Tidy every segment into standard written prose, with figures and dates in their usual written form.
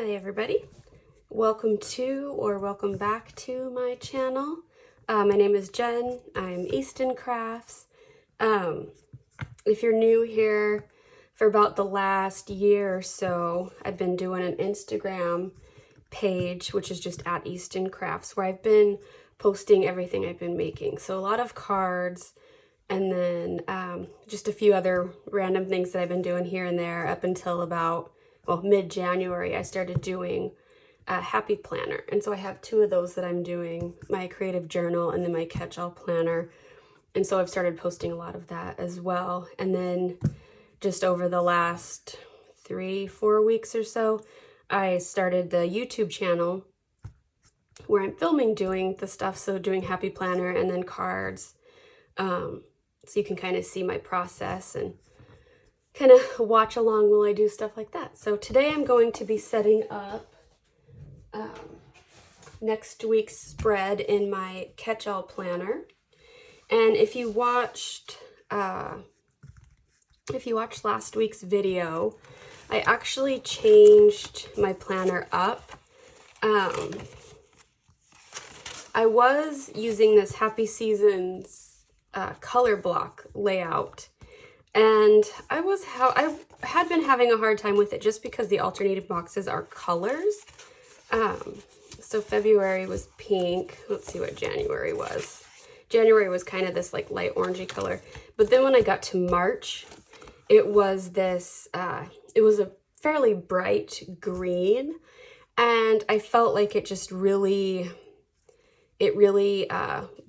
Hi everybody, welcome to or welcome back to my channel. My name is Jen, I'm Easton Crafts. If you're new here, for about the last year or so, I've been doing an Instagram page, which is just at Easton Crafts, where I've been posting everything I've been making. So a lot of cards, and then just a few other random things that I've been doing here and there up until about, well, mid-January. I started doing a happy planner. And so I have two of those that I'm doing, my creative journal and then my catch-all planner. And so I've started posting a lot of that as well. And then just over the last 3-4 weeks or so, I started the YouTube channel where I'm filming doing the stuff. So doing happy planner and then cards. So you can kind of see my process and kind of watch along while I do stuff like that. So today I'm going to be setting up next week's spread in my catch-all planner. And if you watched last week's video, I actually changed my planner up. I was using this Happy Seasons Colorblock Layout, and I had been having a hard time with it just because the alternating boxes are colors. So February was pink. Let's see what January was. January was kind of this like light orangey color, but then when I got to March, it was this, it was a fairly bright green, and I felt like it just really,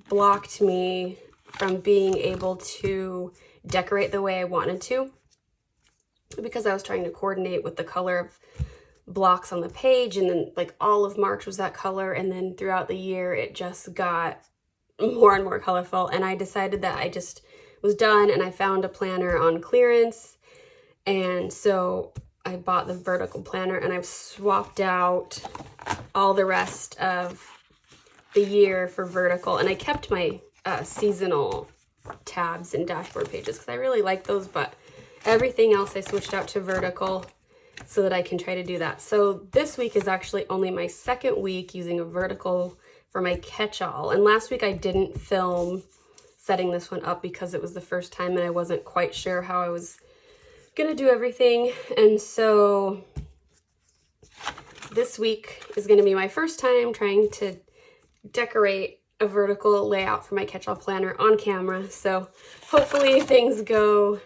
blocked me from being able to decorate the way I wanted to, because I was trying to coordinate with the color of blocks on the page, and then like all of March was that color, and then throughout the year it just got more and more colorful, and I decided that I just was done, and I found a planner on clearance, and so I bought the vertical planner, and I've swapped out all the rest of the year for vertical, and I kept my seasonal tabs and dashboard pages because I really like those, but everything else I switched out to vertical so that I can try to do that. So this week is actually only my second week using a vertical for my catch-all, and last week I didn't film setting this one up because it was the first time and I wasn't quite sure how I was gonna do everything. And so this week is gonna be my first time trying to decorate a vertical layout for my catch-all planner on camera. So hopefully things go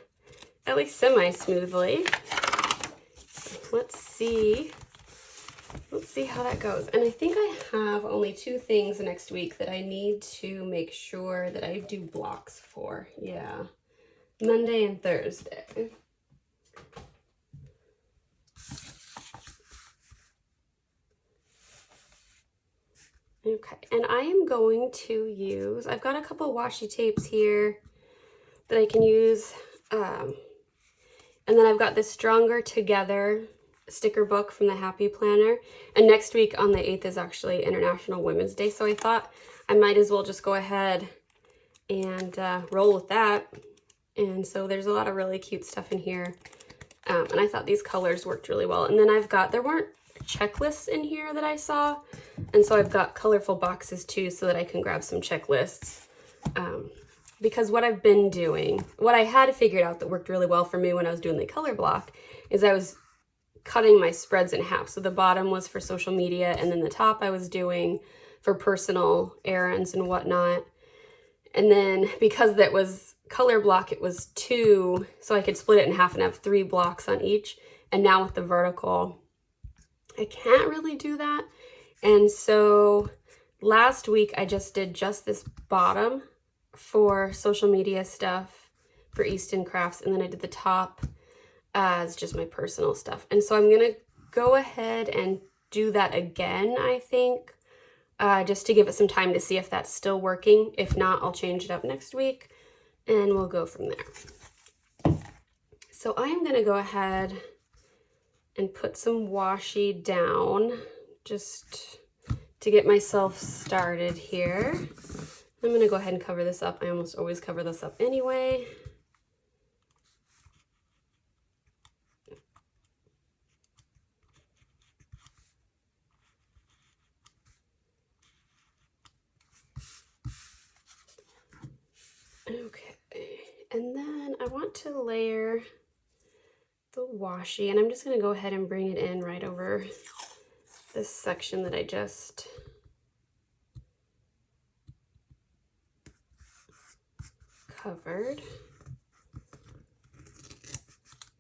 at least semi-smoothly. Let's see how that goes. And I think I have only 2 things next week that I need to make sure that I do blocks for. Yeah, Monday and Thursday. Okay, and I am going to use, I've got a couple washi tapes here that I can use, and then I've got this Stronger Together sticker book from the Happy Planner, and next week on the 8th is actually International Women's Day, so I thought I might as well just go ahead and roll with that. And so there's a lot of really cute stuff in here, and I thought these colors worked really well. And then there weren't checklists in here that I saw, and so I've got colorful boxes too so that I can grab some checklists, because what I've been doing, what I had figured out that worked really well for me when I was doing the color block, is I was cutting my spreads in half. So the bottom was for social media, and then the top I was doing for personal errands and whatnot. And then because that was color block, it was 2, so I could split it in half and have 3 blocks on each. And now with the vertical, I can't really do that. And so last week I just did just this bottom for social media stuff for Easton Crafts, and then I did the top as just my personal stuff. And so I'm gonna go ahead and do that again, I think, just to give it some time to see if that's still working. If not, I'll change it up next week and we'll go from there. So I'm gonna go ahead and put some washi down just to get myself started here. I'm gonna go ahead and cover this up. I almost always cover this up anyway. want to layer the washi, and I'm just going to go ahead and bring it in right over this section that I just covered.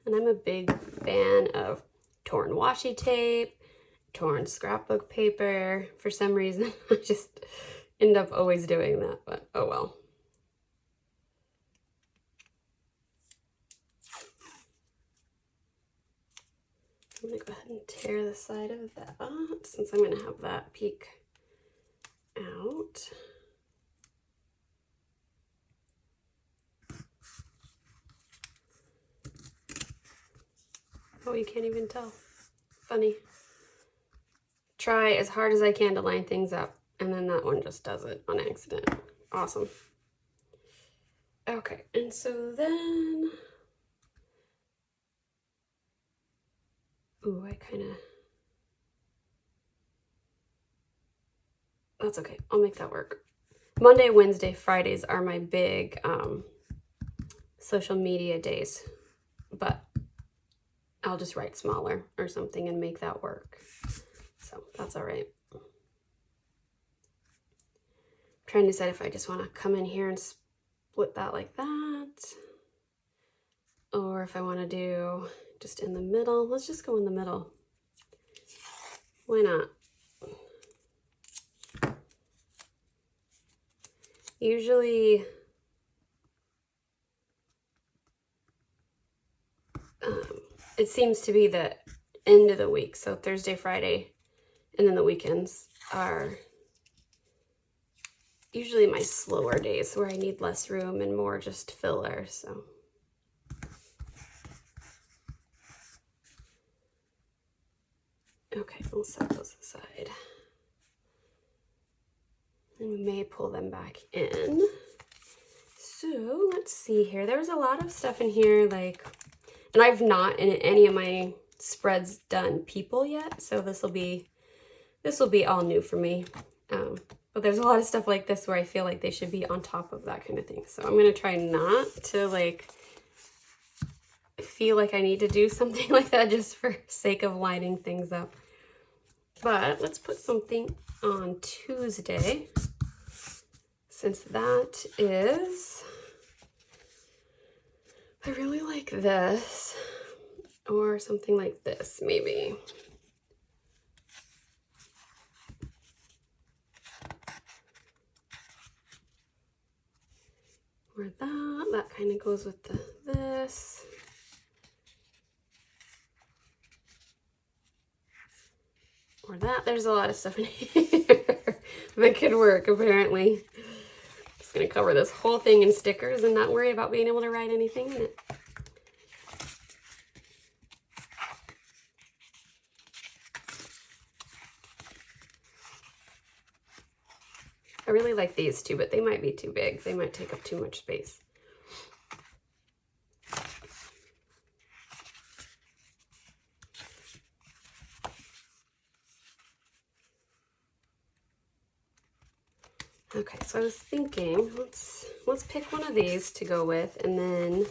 And I'm a big fan of torn washi tape, torn scrapbook paper. For some reason, I just end up always doing that, but oh well. I'm gonna go ahead and tear the side of that since I'm gonna have that peek out. Oh, you can't even tell. Funny. Try as hard as I can to line things up, and then that one just does it on accident. Awesome. Okay, and so then, ooh, that's okay, I'll make that work. Monday, Wednesday, Fridays are my big social media days, but I'll just write smaller or something and make that work. So that's all right. I'm trying to decide if I just want to come in here and split that like that, or if I want to do just in the middle. Let's just go in the middle. Why not? Usually, it seems to be the end of the week, so Thursday, Friday, and then the weekends are usually my slower days where I need less room and more just filler, so. Okay, we'll set those aside. And we may pull them back in. So let's see here. There's a lot of stuff in here, like, and I've not in any of my spreads done people yet, so this will be all new for me. But there's a lot of stuff like this where I feel like they should be on top of that kind of thing. So I'm gonna try not to like feel like I need to do something like that just for sake of lining things up. But let's put something on Tuesday, since that is, I really like this, or something like this maybe. Or that kind of goes with this. Or that. There's a lot of stuff in here that could work, apparently. Just gonna cover this whole thing in stickers and not worry about being able to write anything in it. I really like these too, but they might be too big. They might take up too much space. Okay, so I was thinking, let's pick one of these to go with, and then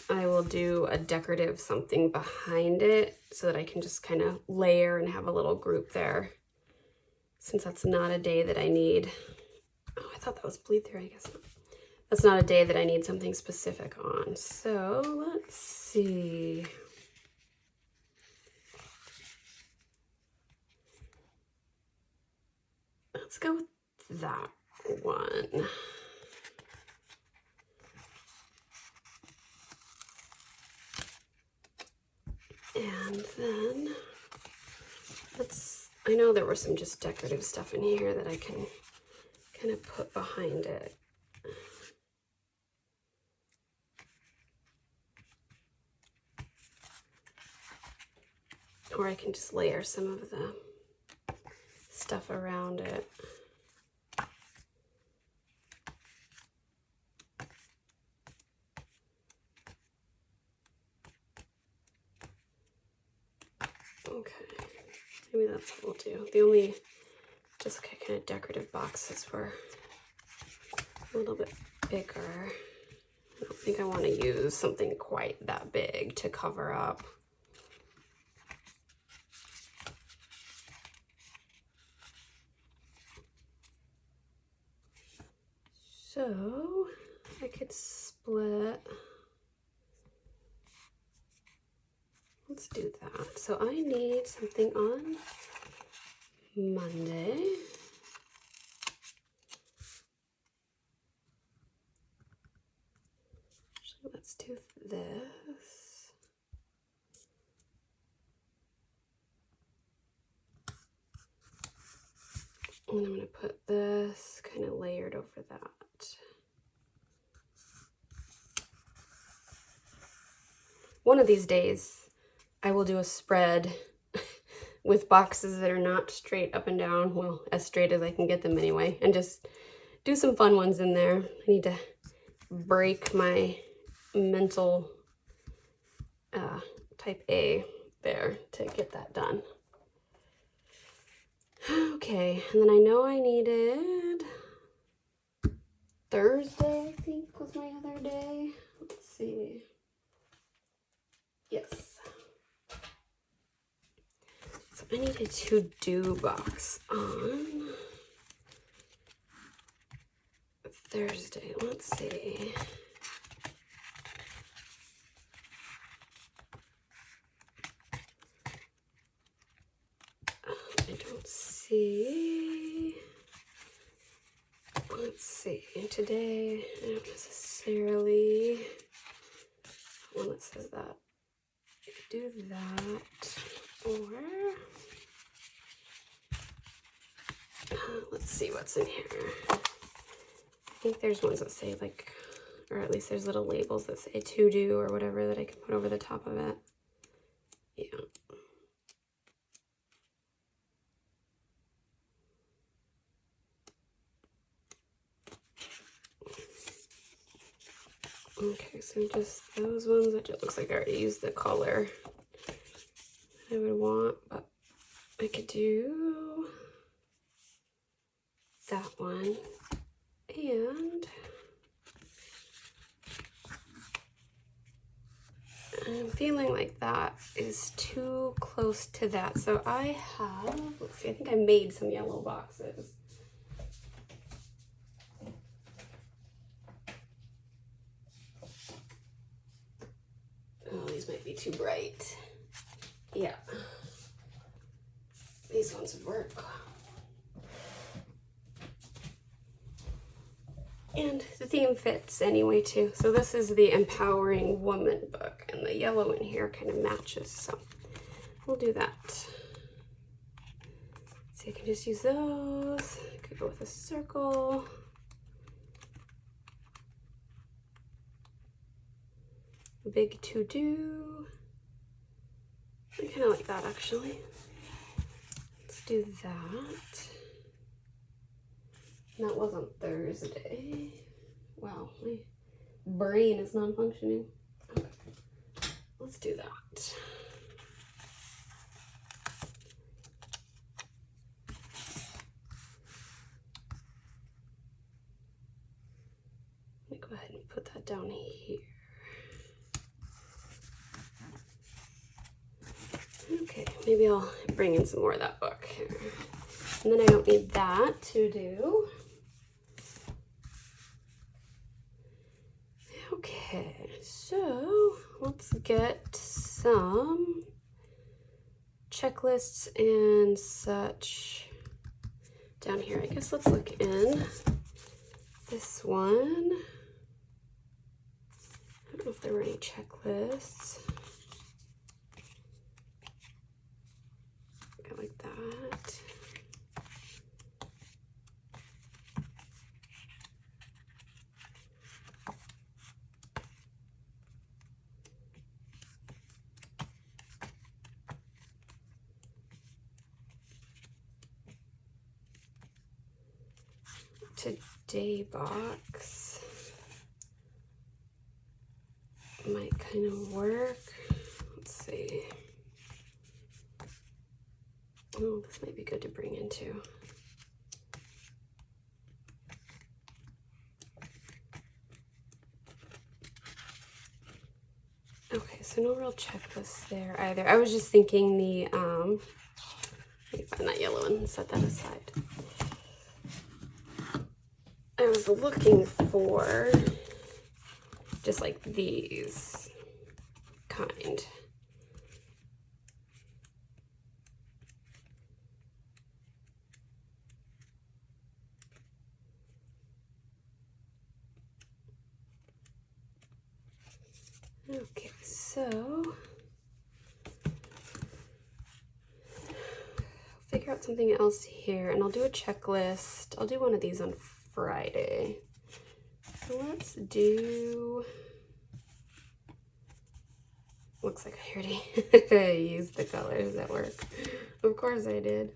I will do a decorative something behind it so that I can just kind of layer and have a little group there, since that's not a day that I need. Oh, I thought that was bleed through, I guess not. That's not a day that I need something specific on. So let's see. Let's go with that one. And then I know there was some just decorative stuff in here that I can kind of put behind it. Or I can just layer some of the stuff around it. Okay, maybe that's what we'll do. The only just kind of decorative boxes were a little bit bigger. I don't think I want to use something quite that big to cover up. So I could split. Let's do that. So I need something on Monday. Actually, let's do this. And I'm going to put this kind of layered over that. One of these days, I will do a spread with boxes that are not straight up and down, well, as straight as I can get them anyway, and just do some fun ones in there. I need to break my mental type A there to get that done. Okay, and then I know I needed Thursday, I think was my other day. Let's see. Yes. So I need a to-do box on Thursday. Let's see. I don't see. Let's see. Today, I don't necessarily. One that says that. You could do that, or let's see what's in here. I think there's ones that say like, or at least there's little labels that say to do or whatever that I can put over the top of it. Yeah. Okay, so just those ones, which it looks like I already used the color I would want, but I could do that one. And I'm feeling like that is too close to that. So I have, let's see, I think I made some yellow boxes. Oh, these might be too bright. Yeah. These ones would work. And the theme fits anyway too. So this is the Empowering Woman book, and the yellow in here kind of matches. So we'll do that. So you can just use those. I could go with a circle. A big to-do. I kind of like that actually. Let's do that. And that was on Thursday. Wow, my brain is non-functioning. Okay. Let's do that. Let me go ahead and put that down here. Okay, maybe I'll bring in some more of that book. And then I don't need that to do. Okay, so let's get some checklists and such down here. I guess let's look in this one. I don't know if there were any checklists. Go like that. Today box might kind of work. Let's see. Oh, this might be good to bring into. Okay, so no real checklist there either. I was just thinking the, let me find that yellow one and set that aside. I was looking for just like these kind. Okay, so figure out something else here, and I'll do a checklist. I'll do one of these on Friday. So let's do, looks like I already used the colors at work. Of course I did.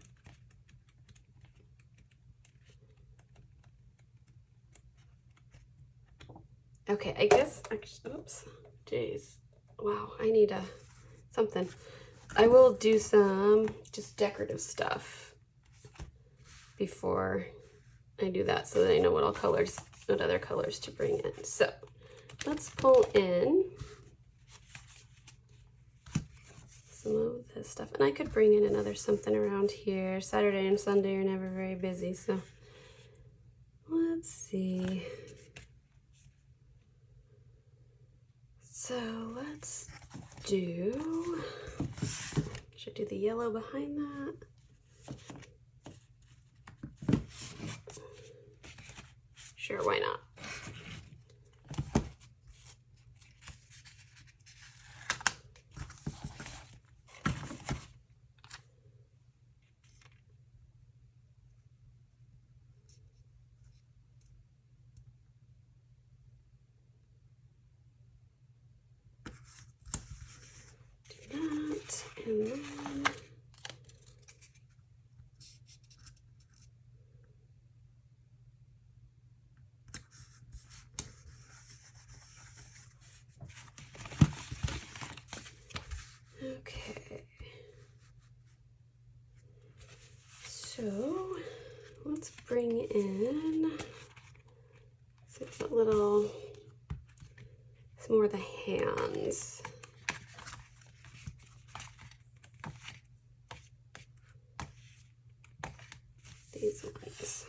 Okay, I guess, actually, oops, jeez. Wow, I need something. I will do some just decorative stuff before I do that so that I know what other colors to bring in. So let's pull in some of this stuff. And I could bring in another something around here. Saturday and Sunday are never very busy, so let's see. So let's do, should do the yellow behind that. Sure, why not? Do that, and then okay. So let's bring in some more of the hands. These ones.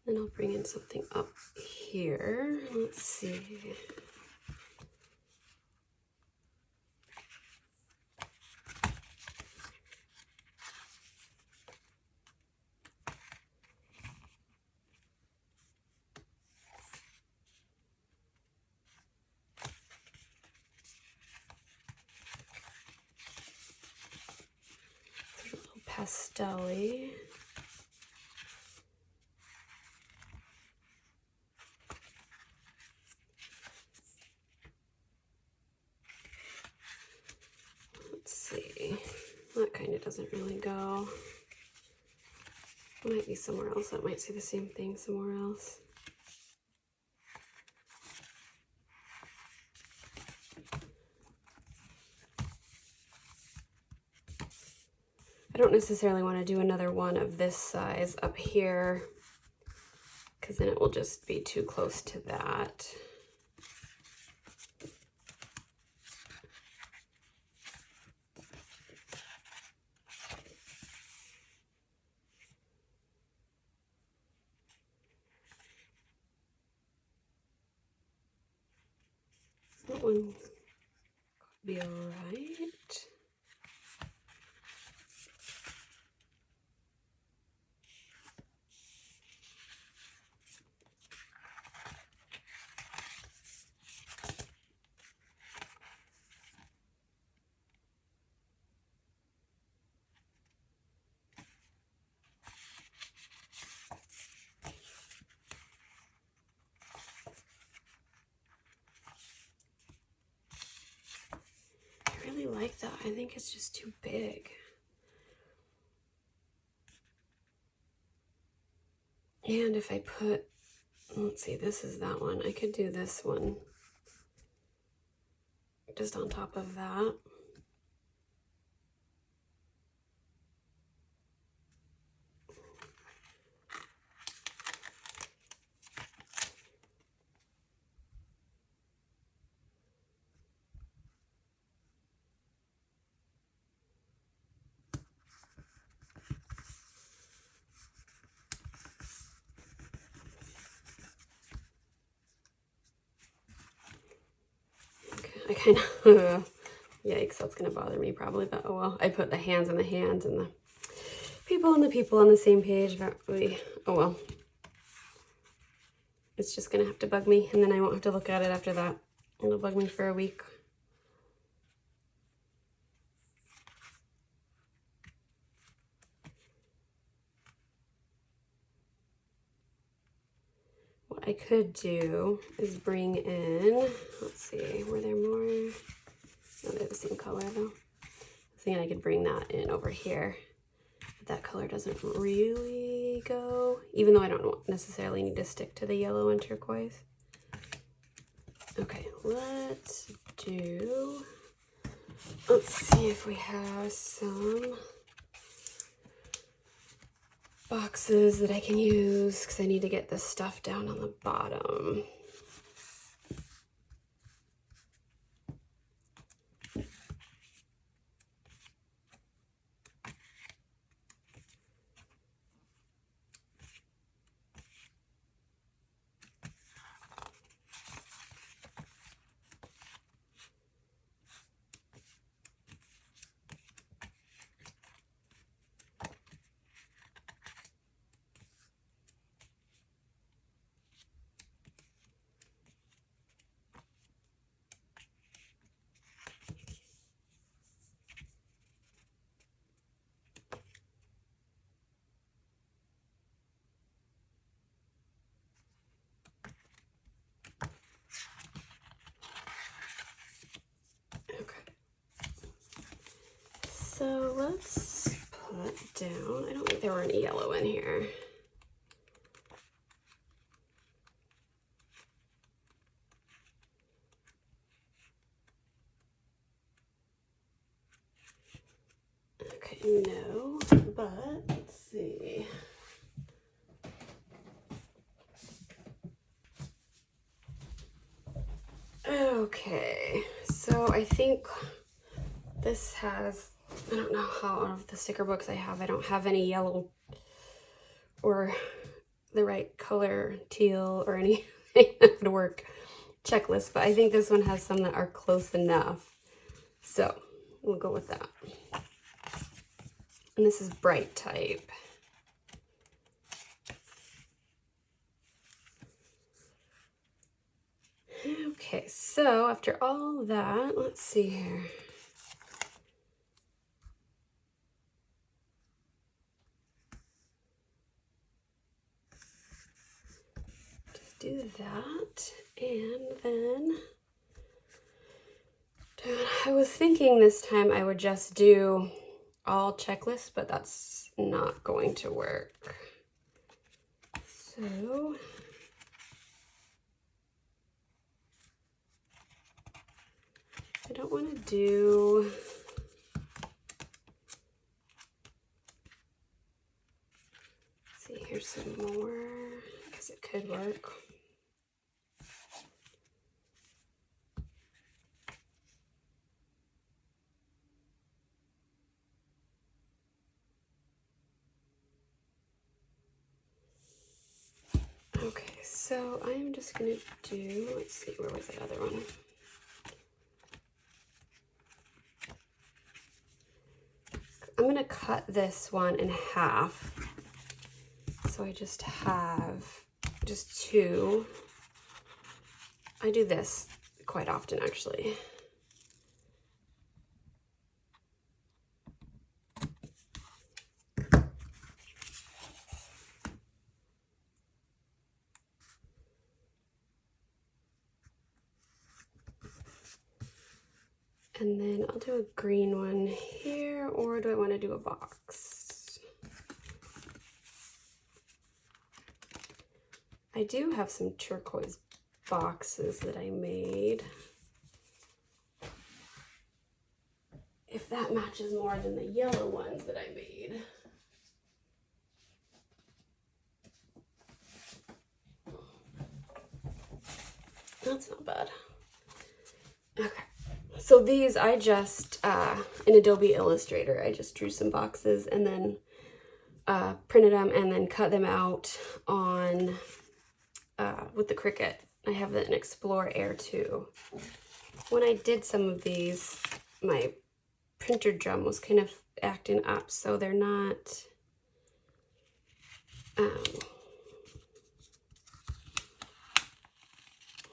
Then I'll bring in something up here. Let's see. A little pastel-y. Let's see. That kind of doesn't really go. It might be somewhere else. That might say the same thing somewhere else. I don't necessarily want to do another one of this size up here, because then it will just be too close to that. That one could be all right. like that. I think it's just too big. And if I put, let's see, this is that one. I could do this one just on top of that. I kind of, yikes, that's going to bother me probably, but oh well. I put the hands and the hands and the people on the same page, but oh well. It's just going to have to bug me, and then I won't have to look at it after that. It'll bug me for a week. What I could do is bring in, let's see, were there more? No, they're the same color though. I was thinking I could bring that in over here. But that color doesn't really go, even though I don't necessarily need to stick to the yellow and turquoise. Okay, let's see if we have some boxes that I can use, because I need to get this stuff down on the bottom. So let's put down, I don't think there were any yellow in here. Okay, no, but let's see. Okay, so I think this has, I don't know how out of the sticker books I have, I don't have any yellow or the right color teal or anything that would work checklist, but I think this one has some that are close enough. So we'll go with that. And this is bright type. Okay, so after all that, let's see here. Do that, and then I was thinking this time I would just do all checklists, but that's not going to work. So I don't want to do, let's see, here's some more. I guess it could work. Okay, so I'm just gonna do, let's see, where was that other one? I'm gonna cut this one in half. So I just have just two. I do this quite often actually. And then I'll do a green one here, or do I want to do a box? I do have some turquoise boxes that I made. If that matches more than the yellow ones that I made. That's not bad. Okay. So these I just, in Adobe Illustrator, I just drew some boxes and then printed them and then cut them out on, with the Cricut. I have an Explore Air 2. When I did some of these, my printer drum was kind of acting up, so they're not,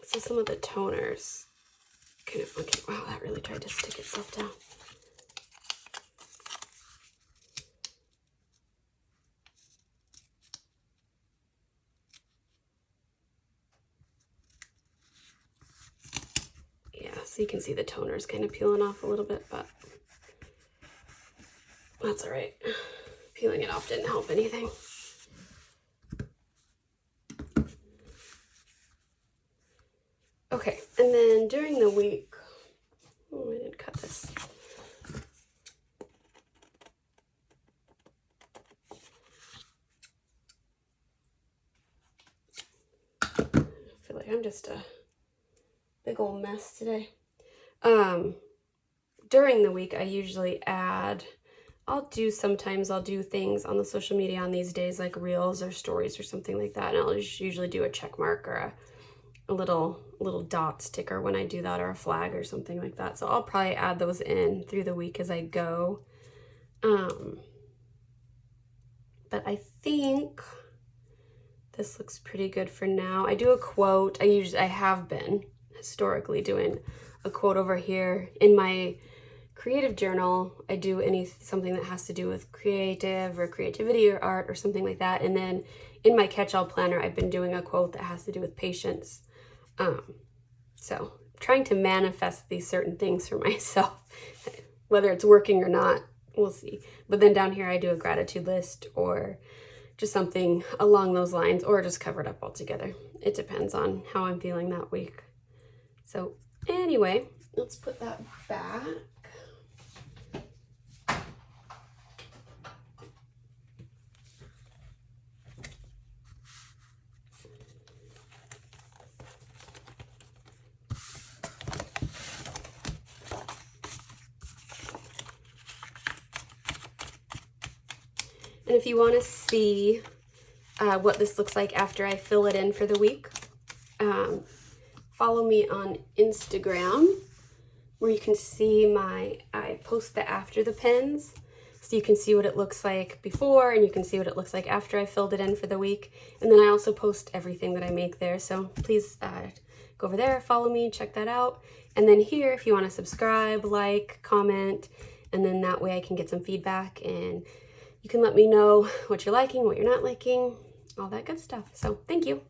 so some of the toners kind of funky. Wow, that really tried to stick itself down. Yeah, so you can see the toners kind of peeling off a little bit, but that's all right. Peeling it off didn't help anything. Okay, and then during the week, oh, I didn't cut this. I feel like I'm just a big old mess today. During the week, I usually add, sometimes I'll do things on the social media on these days, like reels or stories or something like that, and I'll usually do a check mark or a little dot sticker when I do that, or a flag or something like that. So I'll probably add those in through the week as I go. But I think this looks pretty good for now. I do a quote. I have been historically doing a quote over here in my creative journal. I do something that has to do with creative or creativity or art or something like that. And then in my Catchall planner, I've been doing a quote that has to do with patience. So trying to manifest these certain things for myself, whether it's working or not, we'll see. But then down here, I do a gratitude list or just something along those lines, or just cover it up altogether. It depends on how I'm feeling that week. So anyway, let's put that back. And if you want to see what this looks like after I fill it in for the week, follow me on Instagram, where you can see I post the after the pins, so you can see what it looks like before and you can see what it looks like after I filled it in for the week. And then I also post everything that I make there, so please go over there, follow me, check that out. And then here, if you want to subscribe, like, comment, and then that way I can get some feedback and you can let me know what you're liking, what you're not liking, all that good stuff. So thank you.